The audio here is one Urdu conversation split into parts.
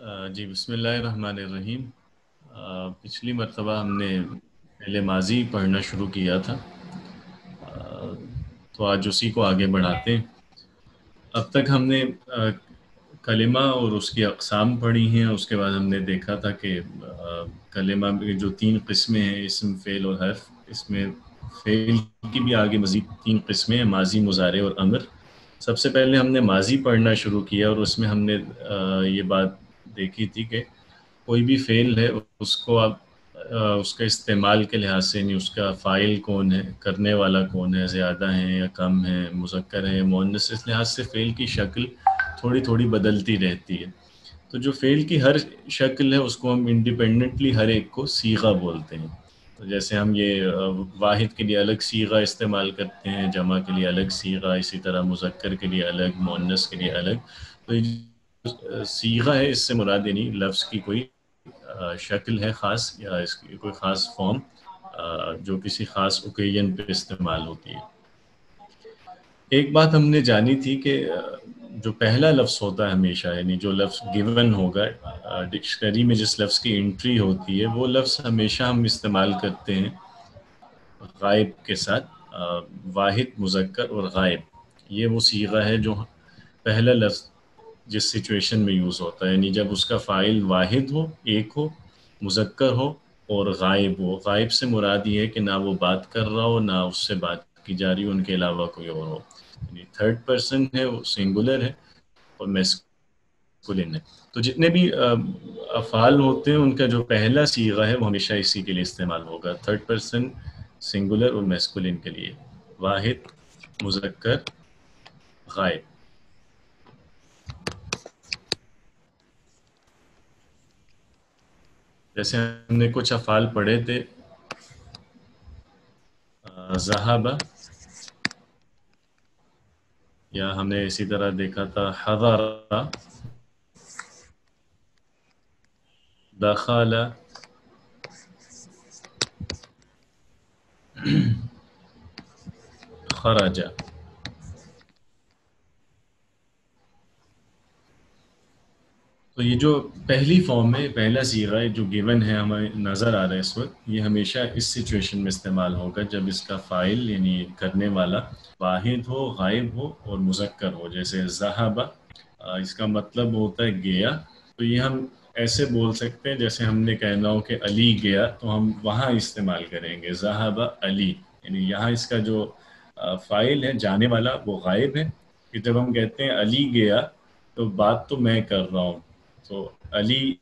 جی بسم اللہ الرحمن الرحیم۔ پچھلی مرتبہ ہم نے پہلے ماضی پڑھنا شروع کیا تھا، تو آج اسی کو آگے بڑھاتے ہیں۔ اب تک ہم نے کلمہ اور اس کی اقسام پڑھی ہیں۔ اس کے بعد ہم نے دیکھا تھا کہ کلمہ میں جو 3 قسمیں ہیں، اسم، فعل اور حرف، اس میں فعل کی بھی آگے مزید 3 قسمیں ہیں، ماضی، مضارع اور امر۔ سب سے پہلے ہم نے ماضی پڑھنا شروع کیا، اور اس میں ہم نے یہ بات دیکھی تھی کہ کوئی بھی فعل ہے اس کو آپ اس کا استعمال کے لحاظ سے، یعنی اس کا فاعل کون ہے، کرنے والا کون ہے، زیادہ ہیں یا کم ہے، مذکر ہے یا مؤنث، اس لحاظ سے فعل کی شکل تھوڑی تھوڑی بدلتی رہتی ہے۔ تو جو فعل کی ہر شکل ہے اس کو ہم انڈیپینڈنٹلی ہر ایک کو صیغہ بولتے ہیں۔ تو جیسے ہم یہ واحد کے لیے الگ صیغہ استعمال کرتے ہیں، جمع کے لیے الگ صیغہ، اسی طرح مذکر کے لیے الگ، مؤنث کے لیے الگ۔ تو یہ صیغہ ہے، اس سے مراد یعنی لفظ کی کوئی شکل ہے خاص، یا اس کی کوئی خاص فارم جو کسی خاص اوکیجن پہ استعمال ہوتی ہے۔ ایک بات ہم نے جانی تھی کہ جو پہلا لفظ ہوتا ہے ہمیشہ، یعنی جو لفظ گیون ہوگا ڈکشنری میں، جس لفظ کی انٹری ہوتی ہے، وہ لفظ ہمیشہ ہم استعمال کرتے ہیں غائب کے ساتھ۔ واحد، مذکر اور غائب، یہ وہ صیغہ ہے جو پہلا لفظ جس سچویشن میں یوز ہوتا ہے، یعنی جب اس کا فاعل واحد ہو، ایک ہو، مذکر ہو اور غائب ہو۔ غائب سے مراد یہ ہے کہ نہ وہ بات کر رہا ہو، نہ اس سے بات کی جا رہی ہو، ان کے علاوہ کوئی اور ہو، یعنی تھرڈ پرسن ہے، وہ سنگولر ہے اور میسکولن ہے۔ تو جتنے بھی افعال ہوتے ہیں ان کا جو پہلا صیغہ ہے وہ ہمیشہ اسی کے لیے استعمال ہوگا، تھرڈ پرسن، سنگولر اور میسکولن کے لیے، واحد، مذکر، غائب۔ جیسے ہم نے کچھ افعال پڑھے تھے، ذہب، یا ہم نے اسی طرح دیکھا تھا حضر، دخل، خرج۔ تو یہ جو پہلی فارم ہے، پہلا صیغہ ہے جو گیون ہے، ہمیں نظر آ رہا ہے اس وقت، یہ ہمیشہ اس سچویشن میں استعمال ہوگا جب اس کا فاعل یعنی کرنے والا واحد ہو، غائب ہو اور مذکر ہو۔ جیسے ذہب، اس کا مطلب ہوتا ہے گیا، تو یہ ہم ایسے بول سکتے ہیں جیسے ہم نے کہنا ہو کہ علی گیا، تو ہم وہاں استعمال کریں گے ذہب علی، یعنی یہاں اس کا جو فاعل ہے، جانے والا، وہ غائب ہے۔ کہ جب ہم کہتے ہیں علی گیا، تو بات تو میں کر رہا ہوں، تو علی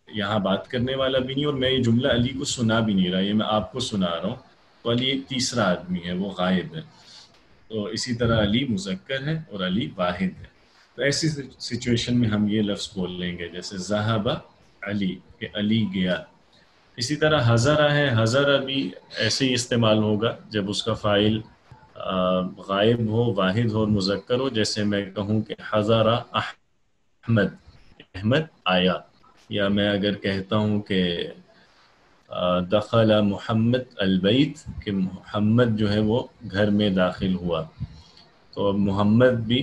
یہاں بات کرنے والا بھی نہیں، اور میں یہ جملہ علی کو سنا بھی نہیں رہا، یہ میں آپ کو سنا رہا ہوں، تو علی ایک تیسرا آدمی ہے، وہ غائب ہے۔ تو اسی طرح علی مذکر ہے اور علی واحد ہے۔ تو ایسی سچویشن میں ہم یہ لفظ بول لیں گے جیسے ذہب علی، کہ علی گیا۔ اسی طرح حضر ہے، حضر بھی ایسے ہی استعمال ہوگا جب اس کا فاعل غائب ہو، واحد ہو اور مذکر ہو۔ جیسے میں کہوں کہ حضر احمد، احمد آیا، یا میں اگر کہتا ہوں کہ دخل محمد البیت، کہ محمد جو ہے وہ گھر میں داخل ہوا، تو محمد بھی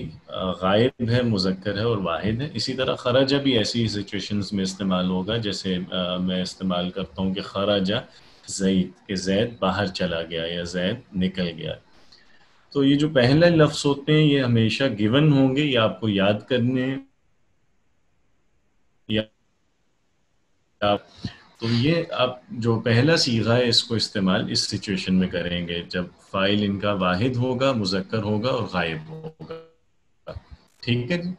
غائب ہے، مذکر ہے اور واحد ہے۔ اسی طرح خرجہ بھی ایسی سچویشنز میں استعمال ہوگا، جیسے میں استعمال کرتا ہوں کہ خرجہ زید، کہ زید باہر چلا گیا یا زید نکل گیا۔ تو یہ جو پہلے لفظ ہوتے ہیں یہ ہمیشہ گیون ہوں گے، یا آپ کو یاد کرنے ہیں، یا تو یہ آپ جو پہلا صیغہ ہے اس کو استعمال اس سچویشن میں کریں گے جب فاعل ان کا واحد ہوگا، مذکر ہوگا اور غائب ہوگا۔ ٹھیک ہے جی؟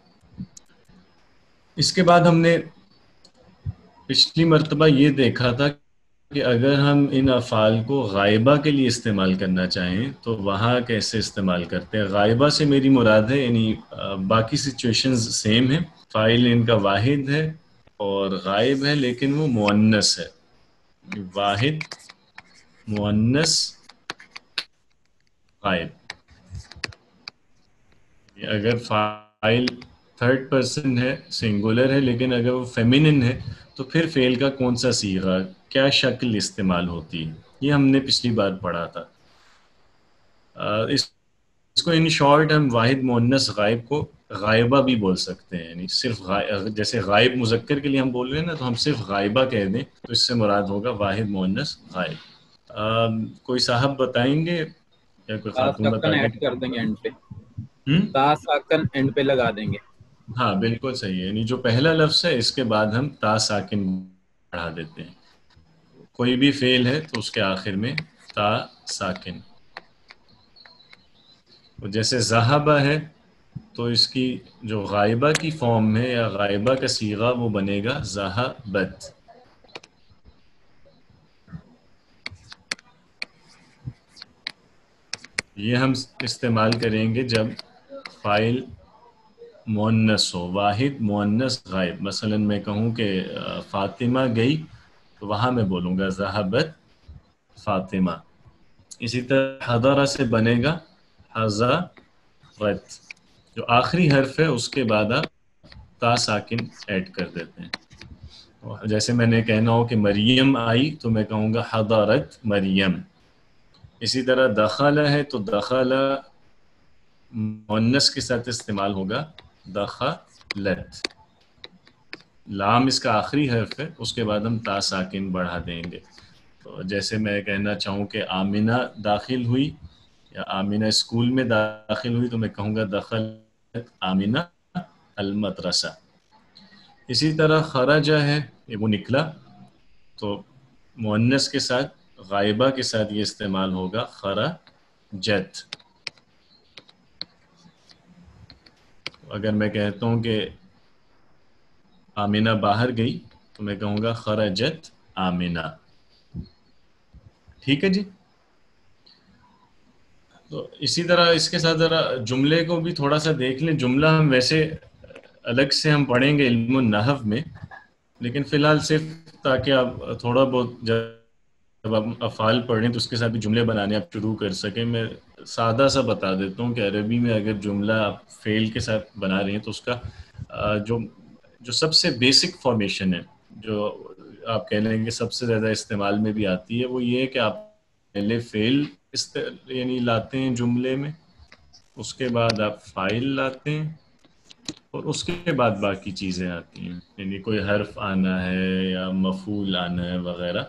اس کے بعد ہم نے پچھلی مرتبہ یہ دیکھا تھا کہ اگر ہم ان افعال کو غائبہ کے لیے استعمال کرنا چاہیں تو وہاں کیسے استعمال کرتے ہیں۔ غائبہ سے میری مراد ہے، یعنی باقی سچویشنز سیم ہیں، فاعل ان کا واحد ہے اور غائب ہے، لیکن وہ مؤنث ہے، واحد، مؤنث، غائب۔ اگر فاعل تھرڈ پرسن ہے، سنگولر ہے، لیکن اگر وہ فیمینن ہے تو پھر فعل کا کون سا صیغہ، کیا شکل استعمال ہوتی ہے، یہ ہم نے پچھلی بار پڑھا تھا۔ اس اس کو ان شارٹ ہم واحد مؤنث غائب کو غائبہ بھی بول سکتے ہیں، یعنی صرف جیسے غائب مذکر کے لیے ہم بول رہے ہیں نا، تو ہم صرف غائبہ کہہ دیں تو اس سے مراد ہوگا واحد مؤنث غائب۔ کوئی صاحب بتائیں گے یا کوئی تا خاتون ساکن بتا دیں؟ ایڈ کر دیں گے اینڈ پہ، ہوں، تا ساکن اینڈ پہ لگا دیں گے۔ ہاں بالکل صحیح ہے، یعنی جو پہلا لفظ ہے اس کے بعد ہم تا ساکن بڑھا دیتے ہیں، کوئی بھی فعل ہے تو اس کے آخر میں تا ساکن۔ جیسے ذہبہ ہے تو اس کی جو غائبہ کی فارم میں یا غائبہ کا صیغہ وہ بنے گا ذہبت۔ یہ ہم استعمال کریں گے جب فاعل مؤنث ہو، واحد مؤنث غائب۔ مثلا میں کہوں کہ فاطمہ گئی تو وہاں میں بولوں گا ذہبت فاطمہ۔ اسی طرح حضرہ سے بنے گا حضرت، جو آخری حرف ہے اس کے بعد آپ تا ساکن ایڈ کر دیتے ہیں۔ جیسے میں نے کہنا ہو کہ مریم آئی تو میں کہوں گا حضرت مریم۔ اسی طرح دخل ہے تو دخل مؤنث کے ساتھ استعمال ہوگا دخلت، لام اس کا آخری حرف ہے، اس کے بعد ہم تا ساکن بڑھا دیں گے۔ تو جیسے میں کہنا چاہوں کہ آمنہ داخل ہوئی یا آمنہ اسکول میں داخل ہوئی تو میں کہوں گا دخلت آمنہ المدرسہ۔ اسی طرح خرجہ ہے، یہ وہ نکلا، تو مؤنث کے ساتھ غائبہ کے ساتھ یہ استعمال ہوگا خرجت۔ اگر میں کہتا ہوں کہ آمنہ باہر گئی تو میں کہوں گا خرجت آمنہ۔ ٹھیک ہے جی؟ تو اسی طرح اس کے ساتھ ذرا جملے کو بھی تھوڑا سا دیکھ لیں۔ جملہ ہم ویسے الگ سے ہم پڑھیں گے علم النحو میں، لیکن فی الحال صرف تاکہ آپ تھوڑا بہت جب آپ افعال پڑھیں تو اس کے ساتھ بھی جملے بنانے آپ شروع کر سکیں۔ میں سادہ سا بتا دیتا ہوں کہ عربی میں اگر جملہ آپ فعل کے ساتھ بنا رہے ہیں تو اس کا جو سب سے بیسک فارمیشن ہے، جو آپ کہہ لیں گے سب سے زیادہ استعمال میں بھی آتی ہے، وہ یہ ہے کہ آپ پہلے فعل یعنی لاتے ہیں جملے میں، اس کے بعد آپ فاعل لاتے ہیں، اور اس کے بعد باقی چیزیں آتی ہیں، یعنی کوئی حرف آنا ہے یا مفعول آنا ہے وغیرہ۔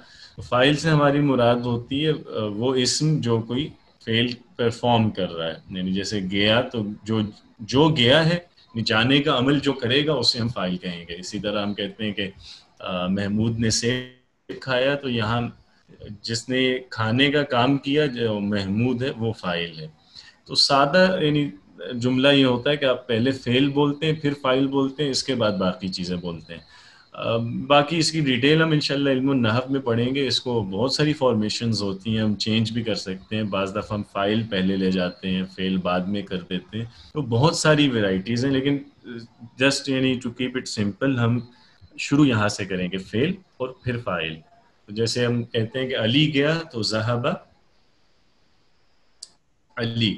فاعل سے ہماری مراد ہوتی ہے وہ اسم جو کوئی فعل پرفارم کر رہا ہے، یعنی جیسے گیا تو جو گیا ہے، جانے کا عمل جو کرے گا اسے ہم فاعل کہیں گے۔ اسی طرح ہم کہتے ہیں کہ محمود نے سیب کھایا، تو یہاں جس نے کھانے کا کام کیا جو محمود ہے وہ فاعل ہے۔ تو سادہ یعنی جملہ یہ ہوتا ہے کہ آپ پہلے فعل بولتے ہیں، پھر فاعل بولتے ہیں، اس کے بعد باقی چیزیں بولتے ہیں۔ باقی اس کی ڈیٹیل ہم انشاءاللہ علم النحو میں پڑھیں گے۔ اس کو بہت ساری فارمیشنز ہوتی ہیں، ہم چینج بھی کر سکتے ہیں، بعض دفعہ ہم فاعل پہلے لے جاتے ہیں، فعل بعد میں کر دیتے ہیں، تو بہت ساری ویرائٹیز ہیں، لیکن جسٹ یعنی ٹو کیپ اٹ سمپل ہم شروع یہاں سے کریں گے، فعل اور پھر فاعل۔ جیسے ہم کہتے ہیں کہ علی گیا تو ذہب علی۔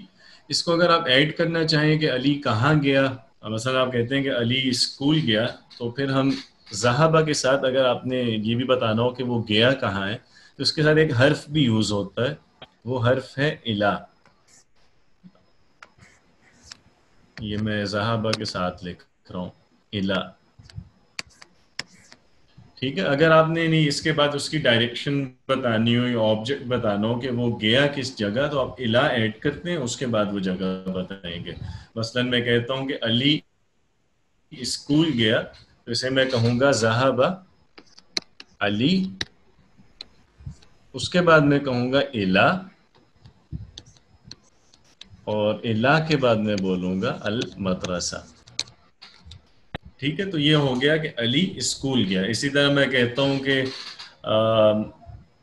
اس کو اگر آپ ایڈ کرنا چاہیں کہ علی کہاں گیا، مثلا آپ کہتے ہیں کہ علی اسکول گیا، تو پھر ہم ذہبہ کے ساتھ اگر آپ نے یہ بھی بتانا ہو کہ وہ گیا کہاں ہے تو اس کے ساتھ ایک حرف بھی یوز ہوتا ہے، وہ حرف ہے الا۔ یہ میں ذہبہ کے ساتھ لکھ رہا ہوں الا، ٹھیک ہے۔ اگر آپ نے نہیں اس کے بعد اس کی ڈائریکشن بتانی ہو یا آبجیکٹ بتانا ہو کہ وہ گیا کس جگہ، تو آپ الا ایڈ کرتے ہیں، اس کے بعد وہ جگہ بتائیں گے۔ مثلا میں کہتا ہوں کہ علی اسکول گیا، تو اسے میں کہوں گا ذہب علی، اس کے بعد میں کہوں گا الا، اور الا کے بعد میں بولوں گا المدرسہ۔ ٹھیک ہے، تو یہ ہو گیا کہ علی اسکول گیا۔ اسی طرح میں کہتا ہوں کہ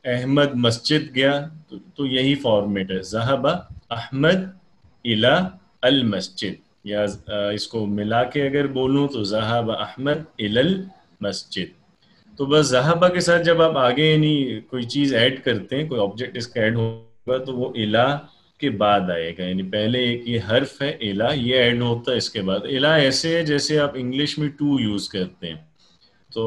احمد مسجد گیا، تو یہی فارمیٹ ہے، ذہب احمد الی المسجد، یا اس کو ملا کے اگر بولوں تو ذہب احمد الی المسجد۔ تو بس ذہبہ کے ساتھ جب آپ آگے یعنی کوئی چیز ایڈ کرتے ہیں، کوئی آبجیکٹ اس کا ایڈ ہوگا تو وہ الی کے بعد آئے گا، یعنی پہلے ایک یہ حرف ہے الا، یہ ایڈ ہوتا ہے، اس کے بعد الا ایسے ہے جیسے آپ انگلش میں ٹو یوز کرتے ہیں۔ تو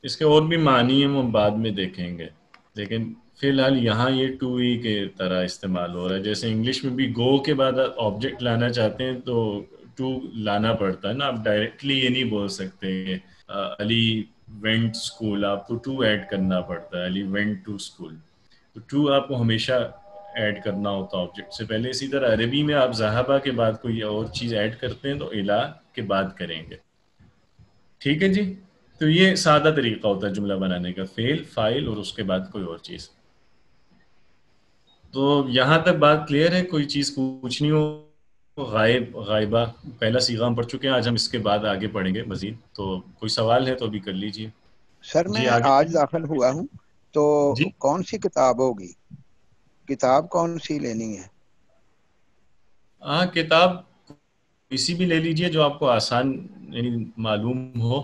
اس کے اور بھی معنی ہیں، وہ بعد میں دیکھیں گے، لیکن فی الحال یہاں یہ ٹو ای کے طرح استعمال ہو رہا ہے. جیسے انگلش میں بھی گو کے بعد آبجیکٹ لانا چاہتے ہیں تو ٹو لانا پڑتا ہے نا. آپ ڈائریکٹلی یہ نہیں بول سکتے علی وینٹ اسکول, آپ کو ٹو ایڈ کرنا پڑتا ہے. علی وینٹ ٹو اسکول, تو ٹو آپ کو ہمیشہ ایڈ کرنا ہوتا ہے آبجیکٹ سے پہلے. اسی طرح عربی میں آپ ذہبہ کے بعد کوئی اور چیز ایڈ کرتے ہیں تو الا کے بعد کریں گے. ٹھیک ہے جی. تو یہ سادہ طریقہ ہوتا ہے جملہ بنانے کا, فعل, فاعل اور اس کے بعد کوئی اور چیز. تو یہاں تک بات کلیئر ہے؟ کوئی چیز پوچھنی ہو؟ غائب, غائبہ پہلا صیغہ ہم پڑھ چکے ہیں, آج ہم اس کے بعد آگے پڑھیں گے مزید. تو کوئی سوال ہے تو ابھی کر لیجئے. سر جی میں آگے. آج داخل ہوا ہوں تو جی کون سی کتاب ہوگی, کتاب کون سی لینی ہے؟ ہاں, کتاب کسی بھی لے لیجئے جو آپ کو آسان یعنی معلوم ہو.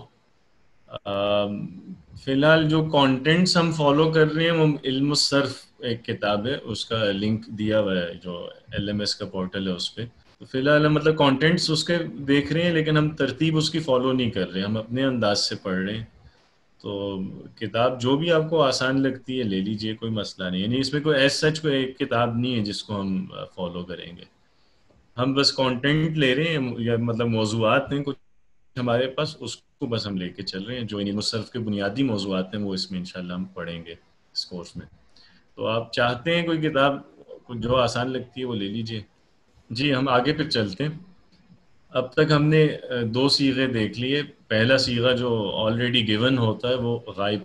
فی الحال جو کانٹینٹس ہم فالو کر رہے ہیں وہ علم الصرف ایک کتاب ہے, اس کا لنک دیا ہوا ہے جو LMS کا پورٹل ہے اس پہ. تو فی الحال ہم مطلب کانٹینٹس اس کے دیکھ رہے ہیں لیکن ہم ترتیب اس کی فالو نہیں کر رہے, ہم اپنے انداز سے پڑھ رہے ہیں. تو کتاب جو بھی آپ کو آسان لگتی ہے لے لیجئے, کوئی مسئلہ نہیں. یعنی اس میں کوئی ایز سچ کوئی ایک کتاب نہیں ہے جس کو ہم فالو کریں گے. ہم بس کانٹینٹ لے رہے ہیں, یا مطلب موضوعات ہیں کچھ ہمارے پاس, اس کو بس ہم لے کے چل رہے ہیں. جو علم الصرف کے بنیادی موضوعات ہیں وہ اس میں انشاءاللہ ہم پڑھیں گے اس کورس میں. تو آپ چاہتے ہیں کوئی کتاب جو آسان لگتی ہے وہ لے لیجئے. جی ہم آگے پھر چلتے ہیں. اب تک ہم نے دو صیغے دیکھ لیے. پہلا صیغہ جو آلریڈی گیون ہوتا ہے وہ غائب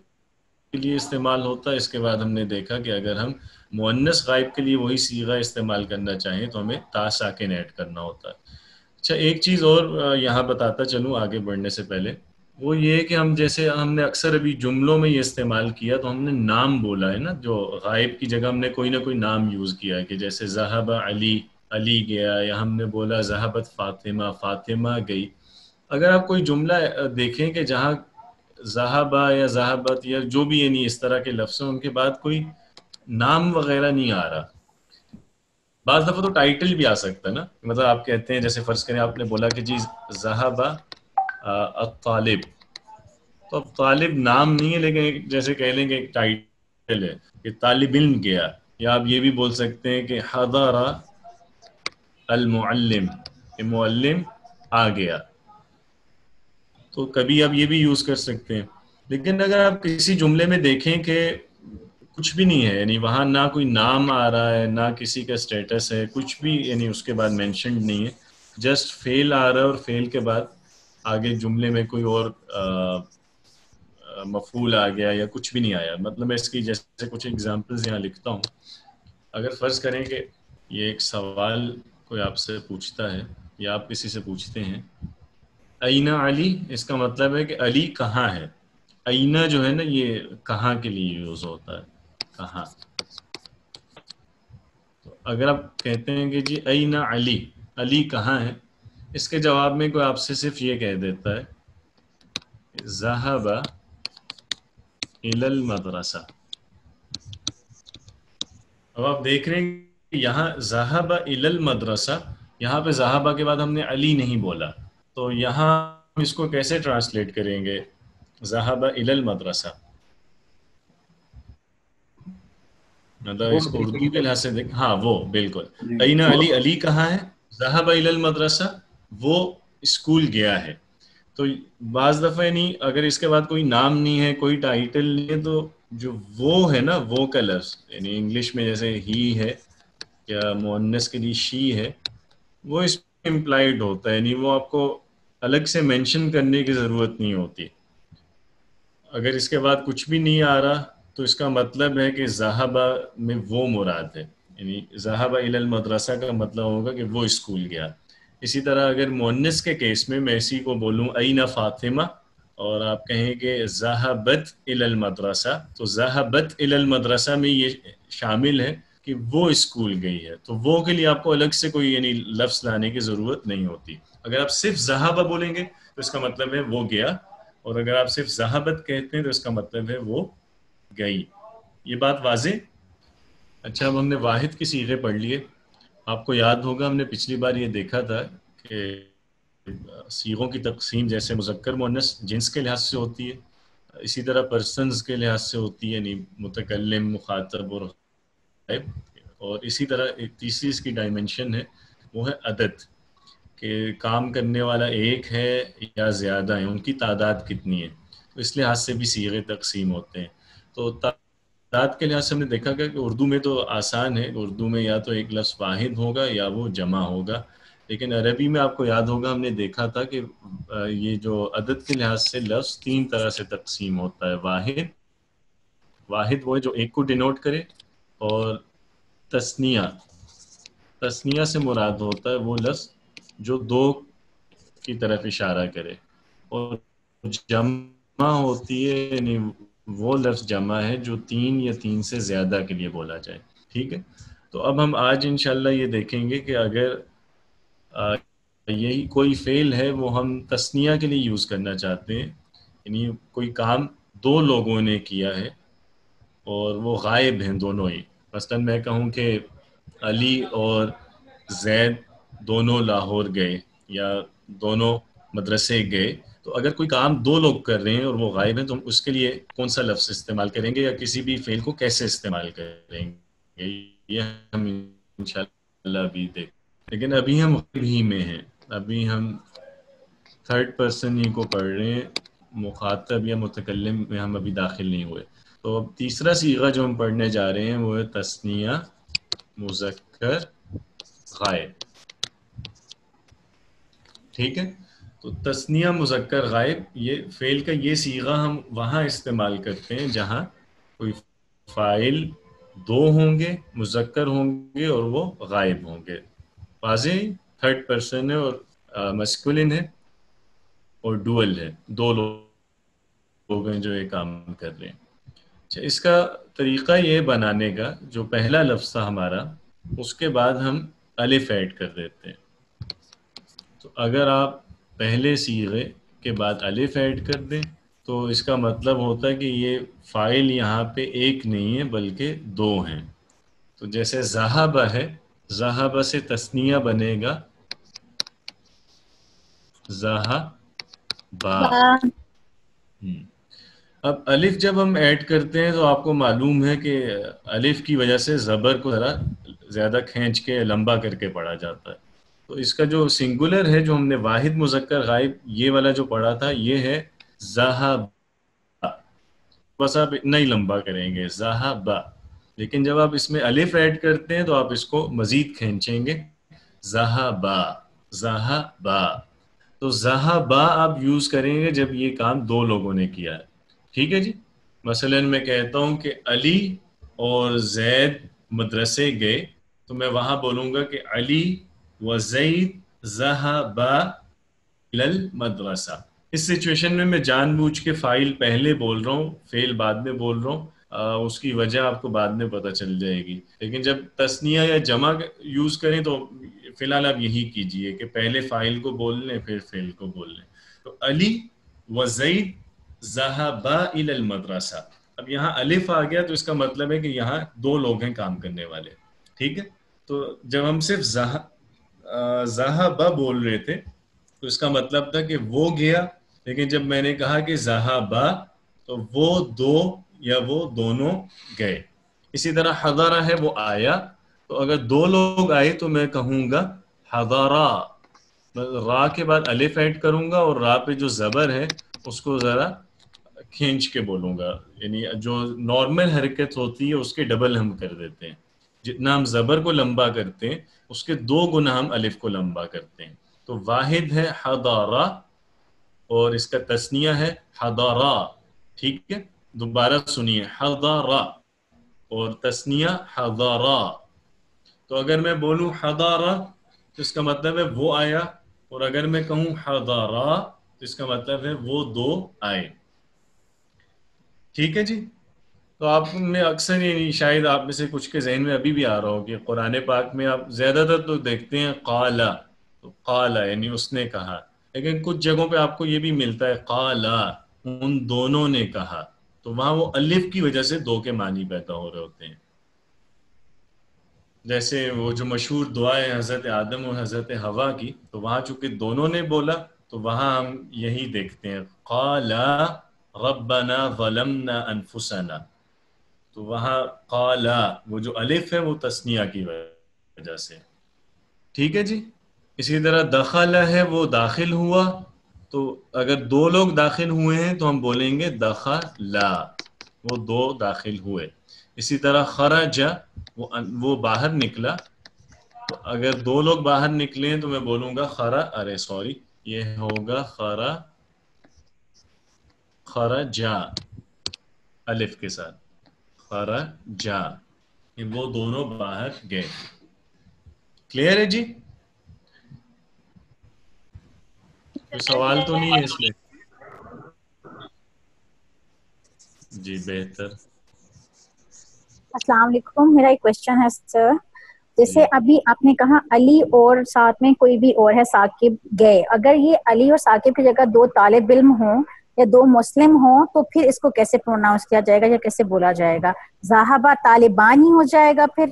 کے لیے استعمال ہوتا ہے. اس کے بعد ہم نے دیکھا کہ اگر ہم مؤنث غائب کے لیے وہی صیغہ استعمال کرنا چاہیں تو ہمیں تا ساکن ایڈ کرنا ہوتا ہے. اچھا, ایک چیز اور یہاں بتاتا چلوں آگے بڑھنے سے پہلے, وہ یہ ہے کہ ہم جیسے ہم نے اکثر ابھی جملوں میں یہ استعمال کیا تو ہم نے نام بولا ہے نا, جو غائب کی جگہ ہم نے کوئی نہ کوئی نام یوز کیا ہے, کہ جیسے ذہب علی, علی گیا, یا ہم نے بولا ذہبت فاطمہ, فاطمہ گئی. اگر آپ کوئی جملہ دیکھیں کہ جہاں ذہبہ یا ذہبت یا جو بھی یعنی اس طرح کے لفظ ہیں ان کے بعد کوئی نام وغیرہ نہیں آ رہا, بعض دفعہ تو ٹائٹل بھی آ سکتا ہے نا. مطلب آپ کہتے ہیں جیسے فرض کریں آپ نے بولا کہ جی ذہب الطالب, تو اب طالب نام نہیں ہے لیکن جیسے کہہ لیں کہ ایک ٹائٹل ہے کہ طالب علم گیا. یا آپ یہ بھی بول سکتے ہیں کہ حضر المعلم, کہ معلم آ گیا. تو کبھی آپ یہ بھی یوز کر سکتے ہیں. لیکن اگر آپ کسی جملے میں دیکھیں کہ کچھ بھی نہیں ہے, یعنی وہاں نہ کوئی نام آ رہا ہے نہ کسی کا سٹیٹس ہے, کچھ بھی یعنی اس کے بعد مینشنڈ نہیں ہے, جسٹ فعل آ رہا ہے اور فعل کے بعد آگے جملے میں کوئی اور مفعول آ گیا یا کچھ بھی نہیں آیا. مطلب میں اس کی جیسے کچھ اگزامپلز یہاں لکھتا ہوں. اگر فرض کریں کہ یہ ایک سوال کوئی آپ سے پوچھتا ہے یا آپ کسی سے پوچھتے ہیں اینا علی, اس کا مطلب ہے کہ علی کہاں ہے. اینا جو ہے نا یہ کہاں کے لیے یوز ہوتا ہے, کہاں. تو اگر آپ کہتے ہیں کہ جی اینا علی, علی کہاں ہے, اس کے جواب میں کوئی آپ سے صرف یہ کہہ دیتا ہے ذهب الى المدرسہ. اب آپ دیکھ رہے ہیں کہ یہاں ذهب الى المدرسہ, یہاں پہ ذهب کے بعد ہم نے علی نہیں بولا. تو یہاں ہم اس کو کیسے ٹرانسلیٹ کریں گے ذهب الى المدرسہ؟ مطلب وہ اس کو اردو کے بالکل لحاظ سے دیکھ, ہاں وہ بالکل. جی اینا علی, علی کہاں ہے, ذهب الى المدرسہ, وہ اسکول گیا ہے. تو بعض دفعہ نہیں, اگر اس کے بعد کوئی نام نہیں ہے کوئی ٹائٹل نہیں ہے, تو جو وہ ہے نا وہ کا لفظ, یعنی انگلش میں جیسے ہی ہے یا مؤنث کے لیے شی ہے, وہ اس میں امپلائڈ ہوتا ہے, یعنی وہ آپ کو الگ سے مینشن کرنے کی ضرورت نہیں ہوتی. اگر اس کے بعد کچھ بھی نہیں آ رہا تو اس کا مطلب ہے کہ ذہبہ میں وہ مراد ہے, یعنی ذہب الی المدرسہ کا مطلب ہوگا کہ وہ اسکول گیا. اسی طرح اگر مؤنث کے کیس میں اسی کو بولوں اینا فاطمہ اور آپ کہیں کہ ذہبت الی المدرسہ, تو ذہبت الی المدرسہ میں یہ شامل ہے کہ وہ اسکول گئی ہے. تو وہ کے لیے آپ کو الگ سے کوئی یعنی لفظ لانے کی ضرورت نہیں ہوتی. اگر آپ صرف ذہبہ بولیں گے تو اس کا مطلب ہے وہ گیا, اور اگر آپ صرف ذہبت کہتے ہیں تو اس کا مطلب ہے وہ گئی. یہ بات واضح؟ اچھا, اب ہم نے واحد کی صیغے پڑھ لیے. آپ کو یاد ہوگا ہم نے پچھلی بار یہ دیکھا تھا کہ صیغوں کی تقسیم جیسے مذکر مؤنث جنس کے لحاظ سے ہوتی ہے, اسی طرح پرسنز کے لحاظ سے ہوتی ہے، یعنی متکلم، مخاطب اور غائب. اور اسی طرح ایک تیسری اس کی ڈائمنشن ہے، وہ ہے عدد، کہ کام کرنے والا ایک ہے یا زیادہ ہیں، ان کی تعداد کتنی ہے. تو اس لحاظ سے بھی صیغے تقسیم ہوتے ہیں. تو تعداد کے لحاظ سے ہم نے دیکھا کہ اردو میں تو آسان ہے، اردو میں یا تو ایک لفظ واحد ہوگا یا وہ جمع ہوگا. لیکن عربی میں آپ کو یاد ہوگا ہم نے دیکھا تھا کہ یہ جو عدد کے لحاظ سے لفظ 3 طرح سے تقسیم ہوتا ہے. واحد وہ ہے جو ایک کو ڈینوٹ کرے، اور تثنیہ سے مراد ہوتا ہے وہ لفظ جو 2 کی طرف اشارہ کرے، اور جمع ہوتی ہے یعنی وہ لفظ جمع ہے جو 3 یا 3 سے زیادہ کے لیے بولا جائے. ٹھیک ہے. تو اب ہم آج انشاءاللہ یہ دیکھیں گے کہ اگر یہی کوئی فعل ہے وہ ہم تثنیہ کے لیے یوز کرنا چاہتے ہیں، یعنی کوئی کام 2 لوگوں نے کیا ہے اور وہ غائب ہیں دونوں ہی. مثلا میں کہوں کہ علی اور زید دونوں لاہور گئے یا دونوں مدرسے گئے. تو اگر کوئی کام 2 لوگ کر رہے ہیں اور وہ غائب ہیں تو ہم اس کے لیے کون سا لفظ استعمال کریں گے، یا کسی بھی فعل کو کیسے استعمال کریں گے، یہ ہم انشاءاللہ ابھی دیکھیں. لیکن ابھی ہم غائب ہی میں ہیں، ابھی ہم تھرڈ پرسن ہی کو پڑھ رہے ہیں، مخاطب یا متکلم میں ہم ابھی داخل نہیں ہوئے. تو اب تیسرا صیغہ جو ہم پڑھنے جا رہے ہیں وہ ہے تثنیہ مذکر غائب. ٹھیک ہے. تو تثنیہ مذکر غائب، یہ فعل کا یہ صیغہ ہم وہاں استعمال کرتے ہیں جہاں کوئی فاعل 2 ہوں گے، مذکر ہوں گے اور وہ غائب ہوں گے. واضح تھرڈ پرسن ہے اور مسکولن ہے اور ڈوئل ہے، 2 لوگ ہیں جو یہ کام کر رہے ہیں. اچھا، اس کا طریقہ یہ بنانے کا، جو پہلا لفظ تھا ہمارا اس کے بعد ہم الف ایڈ کر دیتے ہیں. تو اگر آپ پہلے صیغے کے بعد الف ایڈ کر دیں تو اس کا مطلب ہوتا ہے کہ یہ فاعل یہاں پہ ایک نہیں ہے بلکہ 2 ہیں. تو جیسے ذہب ہے، ذہب سے تثنیہ بنے گا ذہبا. اب الف جب ہم ایڈ کرتے ہیں تو آپ کو معلوم ہے کہ الف کی وجہ سے زبر کو ذرا زیادہ کھینچ کے لمبا کر کے پڑھا جاتا ہے. تو اس کا جو سنگولر ہے جو ہم نے واحد مذکر غائب یہ والا جو پڑھا تھا یہ ہے ذہب، بس آپ اتنا ہی لمبا کریں گے ذہبا. لیکن جب آپ اس میں الف ایڈ کرتے ہیں تو آپ اس کو مزید کھینچیں گے ذہبا ذہبا. تو ذہبا آپ یوز کریں گے جب یہ کام 2 لوگوں نے کیا ہے. ٹھیک ہے جی. مثلا میں کہتا ہوں کہ علی اور زید مدرسے گئے تو میں وہاں بولوں گا کہ علی و زید ذہبا الی المدرسہ. اس سچویشن میں جان بوجھ کے فاعل پہلے بول رہا ہوں، فعل بعد میں بول رہا ہوں، اس کی وجہ آپ کو بعد میں پتہ چل جائے گی. لیکن جب تثنیہ یا جمع یوز کریں تو فی الحال آپ یہی کیجئے کہ پہلے فاعل کو بول لیں پھر فعل کو بول لیں. تو علی و زید ذہبا الی المدرسہ. اب یہاں الف آ گیا تو اس کا مطلب ہے کہ یہاں 2 لوگ ہیں کام کرنے والے. ٹھیک ہے. تو جب ہم صرف ذہبا بول رہے تھے تو اس کا مطلب تھا کہ وہ گیا، لیکن جب میں نے کہا کہ ذہبا تو وہ 2 یا وہ دونوں گئے. اسی طرح حضر ہے وہ آیا، تو اگر 2 لوگ آئے تو میں کہوں گا حضرا. را کے بعد الف ایڈ کروں گا اور را پہ جو زبر ہے اس کو ذرا کھینچ کے بولوں گا، یعنی جو نارمل حرکت ہوتی ہے اس کے ڈبل ہم کر دیتے ہیں. جتنا ہم زبر کو لمبا کرتے ہیں اس کے 2 گنا ہم الف کو لمبا کرتے ہیں. تو واحد ہے حضارا اور اس کا تثنیہ ہے حضارا. ٹھیک ہے. دوبارہ سنیے حضارا اور تثنیہ حضارا. تو اگر میں بولوں حضارا تو اس کا مطلب ہے وہ آیا، اور اگر میں کہوں حضارا تو اس کا مطلب ہے وہ 2 آئے. ٹھیک ہے جی. تو آپ میں اکثر یہ شاید آپ میں سے کچھ کے ذہن میں ابھی بھی آ رہا ہو کہ قرآن پاک میں آپ زیادہ تر تو دیکھتے ہیں قالا، تو قالا یعنی اس نے کہا، لیکن کچھ جگہوں پہ آپ کو یہ بھی ملتا ہے قالا ان دونوں نے کہا. تو وہاں وہ الف کی وجہ سے 2 کے معنی پیدا ہو رہے ہوتے ہیں. جیسے وہ جو مشہور دعا ہے حضرت آدم اور حضرت حوا کی، تو وہاں چونکہ دونوں نے بولا تو وہاں ہم یہی دیکھتے ہیں قالا ربنا ظلمنا انفسنا، تو وہاں قالا وہ جو الف ہے وہ تثنیہ کی وجہ سے. ٹھیک ہے جی. اسی طرح دخل ہے وہ داخل ہوا، تو اگر دو لوگ داخل ہوئے ہیں تو ہم بولیں گے دخلا، وہ دو داخل ہوئے. اسی طرح خرج وہ باہر نکلا، تو اگر دو لوگ باہر نکلے ہیں تو میں بولوں گا یہ ہوگا خرجا الف کے ساتھ، خرجا، وہ دونوں باہر گئے. کلیئر ہے جی؟ کوئی سوال تو نہیں ہے اس میں؟ جی بہتر. السلام علیکم، میرا ایک کوشچن ہے سر. جیسے جی ابھی آپ نے کہا علی اور ساتھ میں کوئی بھی اور ہے ثاقب گئے، اگر یہ علی اور ثاقب کی جگہ دو طالب علم ہوں یا دو مسلم ہوں تو پھر اس کو کیسے پروناؤنس کیا جائے گا یا کیسے بولا جائے گا؟ ذہبہ طالبان ہی ہو جائے گا پھر؟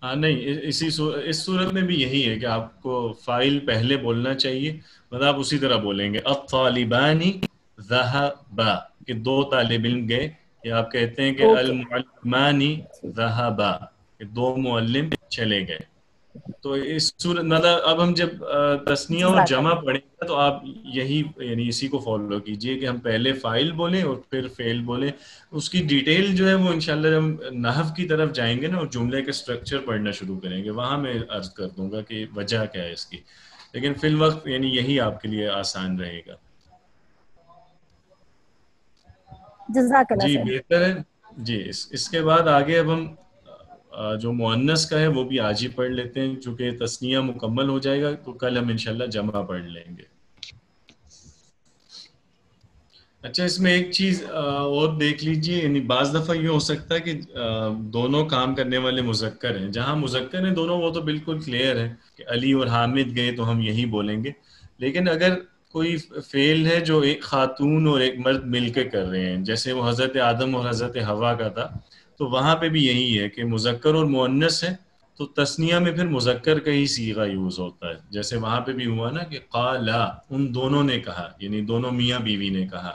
نہیں، اس صورت میں بھی یہی ہے کہ آپ کو فاعل پہلے بولنا چاہیے، مطلب آپ اسی طرح بولیں گے الطالبانی ذهبا کہ دو طالب علم گئے، یا آپ کہتے ہیں کہ اوکے. المعلمانی ذهبا کہ دو معلم چلے گئے. تو اس صورت مطلب اب ہم جب تثنیہ اور جزاک جمع اللہ. پڑھیں گے تو آپ یہی یعنی اسی کو فالو کیجئے کہ ہم پہلے فاعل بولیں اور پھر فعل بولیں. اس کی ڈیٹیل جو ہے وہ انشاءاللہ جب ہم نحو کی طرف جائیں گے نا اور جملے کے سٹرکچر پڑھنا شروع کریں گے وہاں میں عرض کر دوں گا کہ وجہ کیا ہے اس کی، لیکن فی الوقت یعنی یہی آپ کے لیے آسان رہے گا. جزاک اللہ جی سر. بہتر ہے. جی اس کے بعد آگے اب ہم جو مؤنث کا ہے وہ بھی آج ہی پڑھ لیتے ہیں، چونکہ تثنیہ مکمل ہو جائے گا تو کل ہم انشاءاللہ جمع پڑھ لیں گے. اچھا، اس میں ایک چیز اور دیکھ لیجئے، یعنی بعض دفعہ یہ ہو سکتا ہے کہ دونوں کام کرنے والے مذکر ہیں. جہاں مذکر ہیں دونوں وہ تو بالکل کلیئر ہے کہ علی اور حامد گئے تو ہم یہی بولیں گے. لیکن اگر کوئی فعل ہے جو ایک خاتون اور ایک مرد مل کے کر رہے ہیں، جیسے وہ حضرت آدم اور حضرت حوا کا تھا، تو وہاں پہ بھی یہی ہے کہ مذکر اور مؤنث ہے تو تثنیہ میں پھر مذکر کا ہی صیغہ یوز ہوتا ہے. جیسے وہاں پہ بھی ہوا نا کہ قالا ان دونوں نے کہا، یعنی دونوں میاں بیوی نے کہا.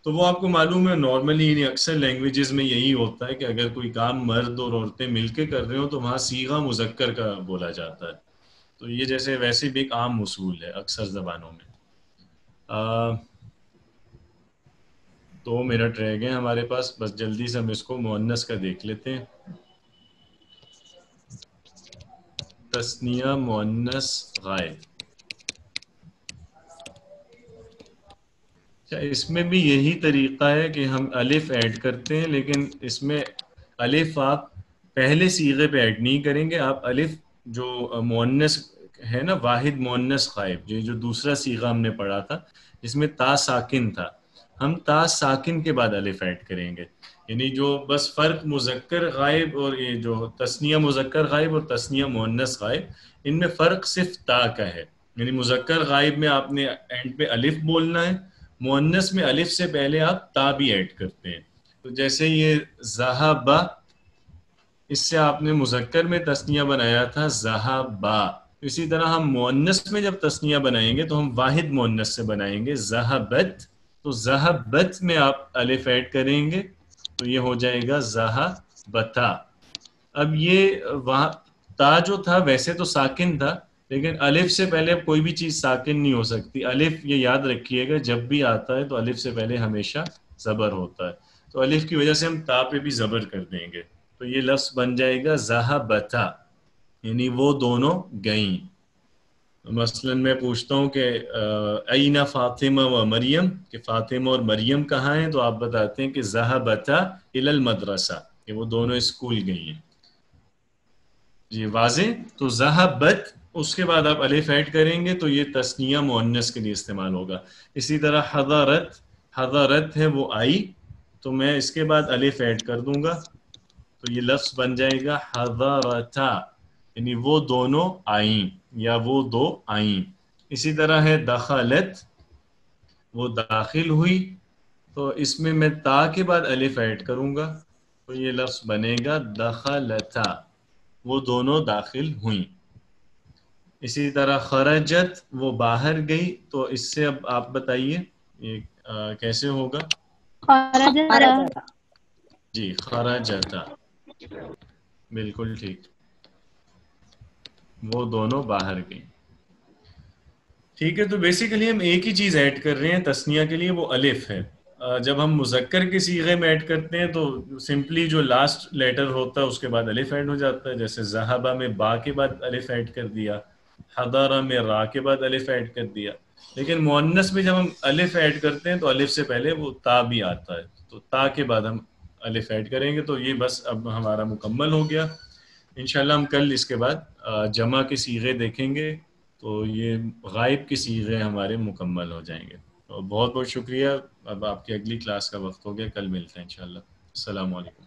تو وہ آپ کو معلوم ہے نارملی یعنی اکثر لینگویجز میں یہی ہوتا ہے کہ اگر کوئی کام مرد اور عورتیں مل کے کر رہے ہو تو وہاں صیغہ مذکر کا بولا جاتا ہے. تو یہ جیسے ویسے بھی ایک عام اصول ہے اکثر زبانوں میں. 2 منٹ رہ گئے ہمارے پاس، بس جلدی سے ہم اس کو مؤنث کا دیکھ لیتے ہیں. تثنیہ مؤنث غائب. اس میں بھی یہی طریقہ ہے کہ ہم الف ایڈ کرتے ہیں، لیکن اس میں الف آپ پہلے صیغے پہ ایڈ نہیں کریں گے. آپ الف جو مؤنث ہے نا، واحد مؤنث غائب، جو دوسرا صیغہ ہم نے پڑھا تھا جس میں تا ساکن تھا، ہم تا ساکن کے بعد الف ایڈ کریں گے. یعنی جو بس فرق مذکر غائب اور یہ جو تثنیہ مذکر غائب اور تثنیہ مؤنث غائب، ان میں فرق صرف تا کا ہے. یعنی مذکر غائب میں آپ نے اینڈ پہ الف بولنا ہے، مؤنث میں الف سے پہلے آپ تا بھی ایڈ کرتے ہیں. تو جیسے یہ ذہبا، اس سے آپ نے مذکر میں تثنیہ بنایا تھا ذہبا، اسی طرح ہم مؤنث میں جب تثنیہ بنائیں گے تو ہم واحد مؤنث سے بنائیں گے ذہبت. تو ذہبت میں آپ الف ایڈ کریں گے تو یہ ہو جائے گا ذہبتا. اب یہ وہاں تا جو تھا ویسے تو ساکن تھا، لیکن الف سے پہلے اب کوئی بھی چیز ساکن نہیں ہو سکتی. الف یہ یاد رکھیے گا جب بھی آتا ہے تو الف سے پہلے ہمیشہ زبر ہوتا ہے، تو الف کی وجہ سے ہم تا پہ بھی زبر کر دیں گے. تو یہ لفظ بن جائے گا ذہبتا، یعنی وہ دونوں گئیں. مثلا میں پوچھتا ہوں کہ اینا فاطمہ و مریم، کہ فاطمہ اور مریم کہاں ہیں، تو آپ بتاتے ہیں کہ ذہبتا الی المدرسہ، کہ وہ دونوں اسکول گئی ہیں. جی واضح. تو ذہبت اس کے بعد آپ الف ایڈ کریں گے تو یہ تثنیہ مؤنث کے لیے استعمال ہوگا. اسی طرح حضرت، حضرت ہے وہ آئی، تو میں اس کے بعد الف ایڈ کر دوں گا تو یہ لفظ بن جائے گا حضرتا، یعنی وہ دونوں آئیں یا وہ دو آئیں. اسی طرح ہے دخلت، وہ داخل ہوئی، تو اس میں میں تا کے بعد الف ایڈ کروں گا تو یہ لفظ بنے گا دخلتا، وہ دونوں داخل ہوئیں. اسی طرح خرجت، وہ باہر گئی، تو اس سے اب آپ بتائیے کیسے ہوگا؟ خرجتا. جی خرجتا، بالکل ٹھیک، وہ دونوں باہر گئیں. ٹھیک ہے، تو بیسیکلی ہم ایک ہی چیز ایڈ کر رہے ہیں تثنیہ کے لیے، وہ الف ہے. جب ہم مذکر کے صیغے میں ایڈ کرتے ہیں تو سمپلی جو لاسٹ لیٹر ہوتا ہے اس کے بعد الف ایڈ ہو جاتا ہے. جیسے ذہبہ میں با کے بعد الف ایڈ کر دیا، حضر میں را کے بعد الف ایڈ کر دیا. لیکن مؤنث میں جب ہم الف ایڈ کرتے ہیں تو الف سے پہلے وہ تا بھی آتا ہے، تو تا کے بعد ہم الف ایڈ کریں گے. تو یہ بس اب ہمارا مکمل ہو گیا. انشاءاللہ ہم کل اس کے بعد جمع کے صیغے دیکھیں گے، تو یہ غائب کے صیغے ہمارے مکمل ہو جائیں گے. بہت بہت شکریہ. اب آپ کی اگلی کلاس کا وقت ہو گیا، کل ملتے ہیں انشاءاللہ. السلام علیکم.